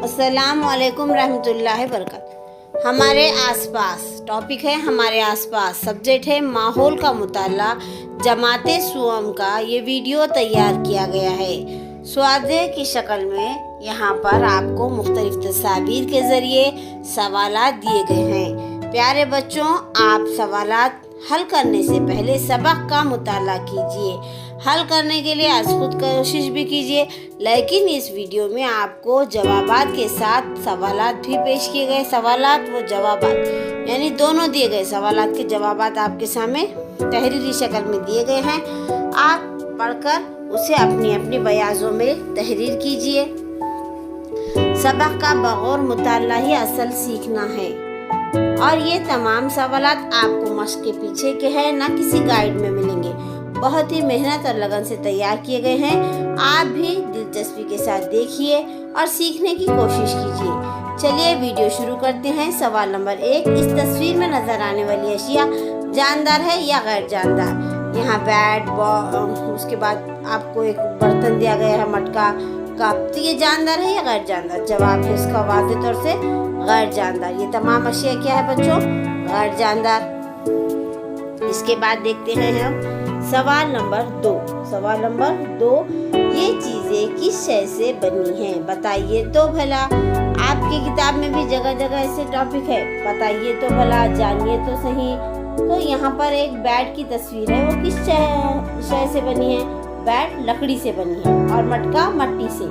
अस्सलाम वालेकुम रहमतुल्लाहि बरकात। हमारे आसपास टॉपिक है, हमारे आसपास सब्जेक्ट है माहौल का मुताला। जमाते सुअम का ये वीडियो तैयार किया गया है स्वादे की शक्ल में। यहाँ पर आपको मुख्तलिफ तस्वीर के ज़रिए सवालात दिए गए हैं। प्यारे बच्चों, आप सवालात हल करने से पहले सबक का मुताला कीजिए। हल करने के लिए आज खुद कोशिश भी कीजिए, लेकिन इस वीडियो में आपको जवाबात के साथ सवालात भी पेश किए गए। सवालात व जवाबात यानी दोनों दिए गए। सवालात के जवाबात आपके सामने तहरीरी शक्ल में दिए गए हैं। आप पढ़कर उसे अपनी अपनी बयाजों में तहरीर कीजिए। सबक का बगौर मुताला ही असल सीखना है, और ये तमाम सवालात आपको मश्क के पीछे के हैं, ना किसी गाइड में मिलेंगे। बहुत ही मेहनत और लगन से तैयार किए गए हैं। आप भी दिलचस्पी के साथ देखिए और सीखने की कोशिश कीजिए। चलिए वीडियो शुरू करते हैं। सवाल नंबर 1, इस तस्वीर में नजर आने वाली अशिया जानदार है या गैर जानदार? यहाँ बैट बॉल, उसके बाद आपको एक बर्तन दिया गया है, मटका, कप। तो ये जानदार है या गैर जानदार? जवाब है इसका वाज़ेह तौर से गैर जानदार। ये तमाम अशिया क्या है बच्चों? गैर जानदार। इसके बाद देखते हैं हम सवाल नंबर 2। सवाल नंबर 2, ये चीजें किस शय से बनी हैं? बताइए तो भला। आपकी किताब में भी जगह जगह ऐसे टॉपिक है, बताइए तो भला, जानिए तो सही। तो यहाँ पर एक बैट की तस्वीर है, वो किस शय से बनी है? बैट लकड़ी से बनी है और मटका मिट्टी से।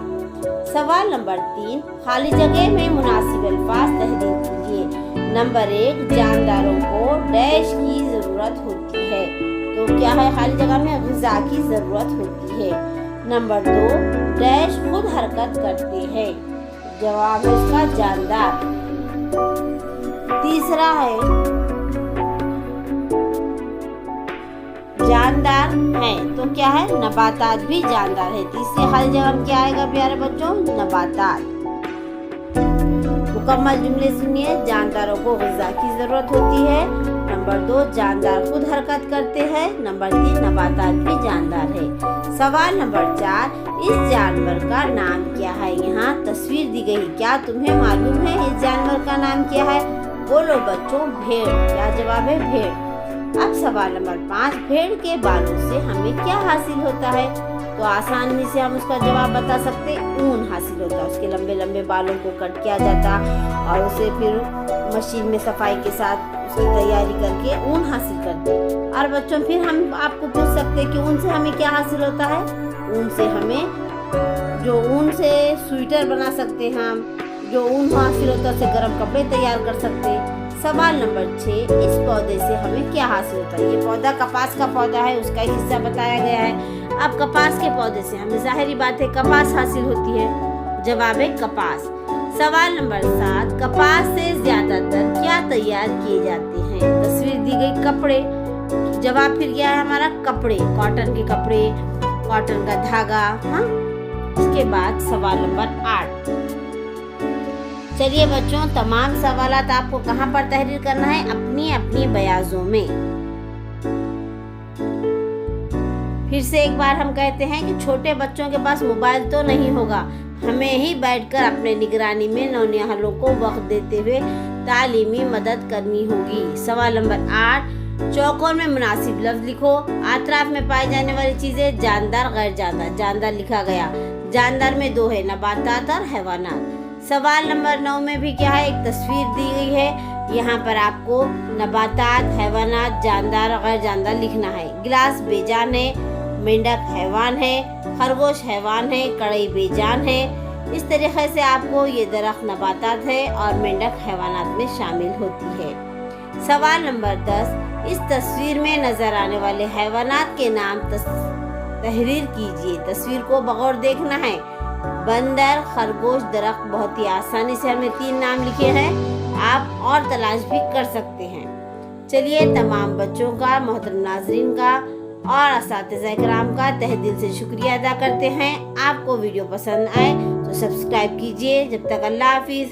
सवाल नंबर 3, खाली जगह में मुनासिब अल्फाज तहरीर कीजिए। नंबर 1, जानदारों को डैश की जरूरत होती है। तो क्या है? खाली जगह में ग़िज़ा की जरूरत होती है। नंबर 2, डैश खुद हरकत करते हैं। जवाब है इसका जानदार। तीसरा है जानदार है, तो क्या है? नबातात भी जानदार है। तीसरे खाली जगह में क्या आएगा प्यारे बच्चों? नबातात। मुकम्मल जुमले सुनिए। जानदारों को ग़िज़ा की जरूरत होती है। नंबर 2, जानदार खुद हरकत करते हैं। नंबर 3, नबातात भी जानदार है। सवाल नंबर 4, इस जानवर का नाम क्या है? यहाँ तस्वीर दी गई, क्या तुम्हें मालूम है इस जानवर का नाम क्या है? बोलो बच्चों, भेड़। क्या जवाब है? भेड़। अब सवाल नंबर 5, भेड़ के बालों से हमें क्या हासिल होता है? तो आसानी से हम उसका जवाब बता सकते, ऊन हासिल होता है। उसके लंबे लंबे बालों को कट किया जाता और उसे फिर मशीन में सफाई के साथ उसकी तैयारी करके ऊन हासिल करते। और बच्चों, फिर हम आपको पूछ सकते हैं कि ऊन से हमें क्या हासिल होता है? ऊन से हमें ऊन से स्वेटर बना सकते हैं हम। जो ऊन हासिल होता है उससे गर्म कपड़े तैयार कर सकते हैं। सवाल नंबर 6, इस पौधे से हमें क्या हासिल होता है? ये पौधा कपास का पौधा है, उसका एक हिस्सा बताया गया है। अब कपास के पौधे से हमें जाहिर बात है कपास हासिल होती है। जवाब है कपास। सवाल नंबर 7, कपास से ज्यादातर क्या तैयार किए जाते हैं? तस्वीर दी गई, कपड़े। जवाब फिर क्या है हमारा? कपड़े। कॉटन के कपड़े, कॉटन का धागा। हाँ। इसके बाद सवाल नंबर 8। चलिए बच्चों, तमाम सवालात आपको कहाँ पर तहरीर करना है? अपनी अपनी बयाजों में। फिर से एक बार हम कहते हैं कि छोटे बच्चों के पास मोबाइल तो नहीं होगा, हमें ही बैठकर अपने निगरानी में नौनिहालों को वक्त देते हुए तालीमी मदद करनी होगी। सवाल नंबर 8, चौकोर में मुनासिब लफ्ज लिखो। अतराफ में पाई जाने वाली चीजें जानदार गैर जानदार। जानदार लिखा गया। जानदार में 2 है, नबातात और हैवानात। सवाल नंबर 9 में भी क्या है? एक तस्वीर दी गई है। यहाँ पर आपको नबातात, हैवानात, जानदार और गैर जानदार लिखना है। गिलास बेजान है, मेंढक हैवान है, खरगोश हैवान है, कड़ई बेजान है। इस तरीके से आपको ये दरख्त नबातात है और मेंढक हैवानात में शामिल होती है। सवाल नंबर 10, इस तस्वीर में नजर आने वाले हैवानात के नाम तहरीर कीजिए। तस्वीर को बगौर देखना है। बंदर, खरगोश, दरख्त। बहुत ही आसानी से हमने 3 नाम लिखे हैं, आप और तलाश भी कर सकते हैं। चलिए, तमाम बच्चों का, मोहतरम नाज़रीन का और असातिज़ा किराम का तहे दिल से शुक्रिया अदा करते हैं। आपको वीडियो पसंद आए तो सब्सक्राइब कीजिए। जब तक अल्लाह हाफिज़।